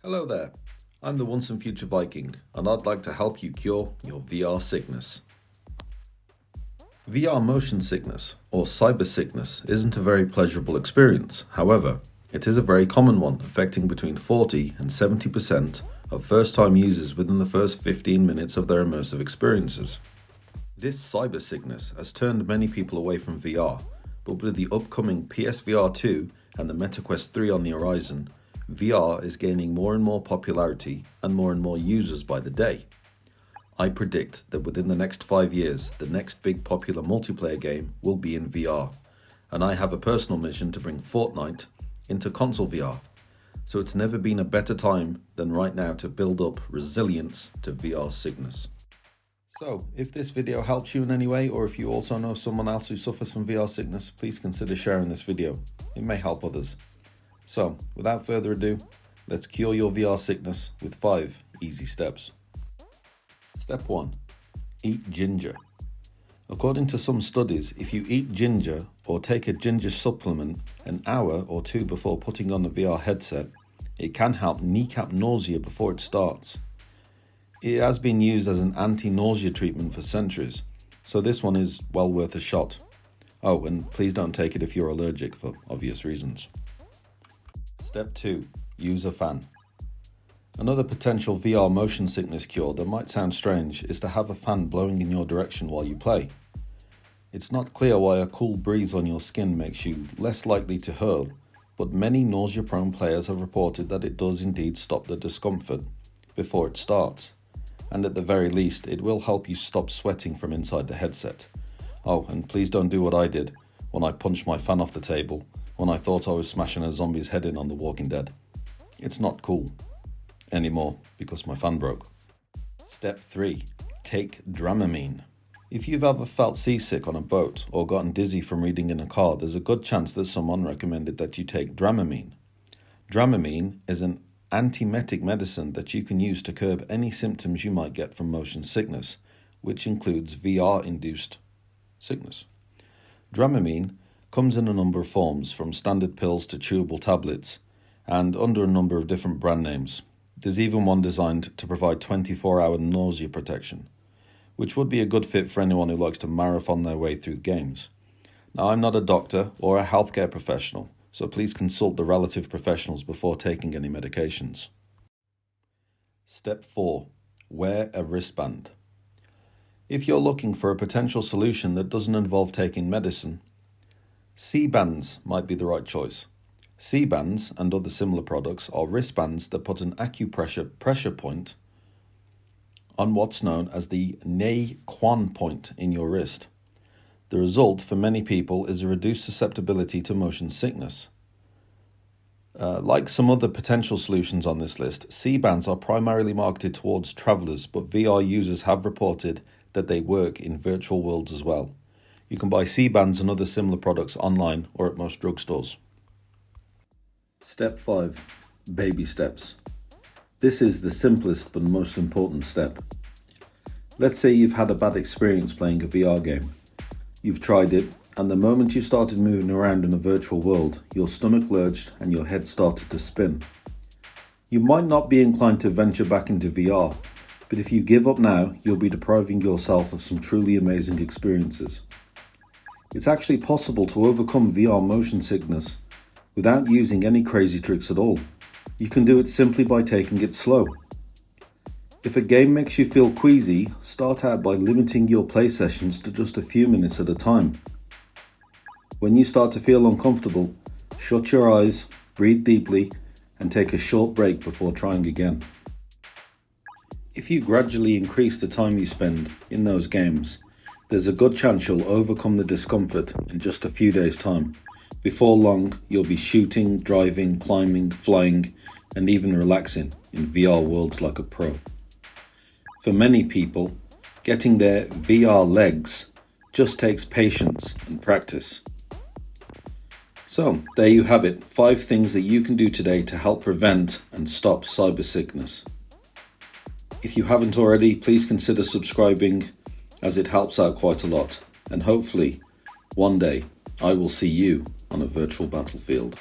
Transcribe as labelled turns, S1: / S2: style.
S1: Hello there, I'm the once and future Viking, and I'd like to help you cure your VR sickness. VR motion sickness, or cyber sickness, isn't a very pleasurable experience. However, it is a very common one, affecting between 40 and 70% of first-time users within the first 15 minutes of their immersive experiences. This cyber sickness has turned many people away from VR, but with the upcoming PSVR 2 and the MetaQuest 3 on the horizon, VR is gaining more and more popularity and more users by the day. I predict that within the next 5 years, the next big popular multiplayer game will be in VR, and I have a personal mission to bring Fortnite into console VR. So it's never been a better time than right now to build up resilience to VR sickness. So, if this video helps you in any way, or if you also know someone else who suffers from VR sickness, please consider sharing this video. It may help others. So, without further ado, let's cure your VR sickness with 5 easy steps. Step 1. Eat ginger. According to some studies, if you eat ginger or take a ginger supplement an hour or two before putting on the VR headset, it can help kneecap nausea before it starts. It has been used as an anti-nausea treatment for centuries, so this one is well worth a shot. Oh, and please don't take it if you're allergic for obvious reasons. Step 2. Use a fan. Another potential VR motion sickness cure that might sound strange is to have a fan blowing in your direction while you play. It's not clear why a cool breeze on your skin makes you less likely to hurl, but many nausea-prone players have reported that it does indeed stop the discomfort before it starts, and at the very least it will help you stop sweating from inside the headset. Oh, and please don't do what I did when I punched my fan off the table when I thought I was smashing a zombie's head in on The Walking Dead. It's not cool anymore because my fan broke. Step 3. Take Dramamine. If you've ever felt seasick on a boat or gotten dizzy from reading in a car, there's a good chance that someone recommended that you take Dramamine. Dramamine is an antiemetic medicine that you can use to curb any symptoms you might get from motion sickness, which includes VR-induced sickness. Dramamine comes in a number of forms, from standard pills to chewable tablets, and under a number of different brand names. There's even one designed to provide 24-hour nausea protection, which would be a good fit for anyone who likes to marathon their way through games. Now, I'm not a doctor or a healthcare professional, so please consult the relative professionals before taking any medications. Step 4. Wear a wristband. If you're looking for a potential solution that doesn't involve taking medicine, C-bands might be the right choice. C-bands and other similar products are wristbands that put an acupressure pressure point on what's known as the Ne Quan point in your wrist. The result for many people is a reduced susceptibility to motion sickness. Like some other potential solutions on this list, C-bands are primarily marketed towards travelers, but VR users have reported that they work in virtual worlds as well. You can buy C-bands and other similar products online or at most drugstores. Step 5. Baby steps. This is the simplest but most important step. Let's say you've had a bad experience playing a VR game. You've tried it, and the moment you started moving around in a virtual world, your stomach lurched and your head started to spin. You might not be inclined to venture back into VR, but if you give up now, you'll be depriving yourself of some truly amazing experiences. It's actually possible to overcome VR motion sickness without using any crazy tricks at all. You can do it simply by taking it slow. If a game makes you feel queasy, start out by limiting your play sessions to just a few minutes at a time. When you start to feel uncomfortable, shut your eyes, breathe deeply, and take a short break before trying again. If you gradually increase the time you spend in those games, there's a good chance you'll overcome the discomfort in just a few days' time. Before long, you'll be shooting, driving, climbing, flying, and even relaxing in VR worlds like a pro. For many people, getting their VR legs just takes patience and practice. So, there you have it, 5 things that you can do today to help prevent and stop cyber sickness. If you haven't already, please consider subscribing, as it helps out quite a lot, and hopefully, one day, I will see you on a virtual battlefield.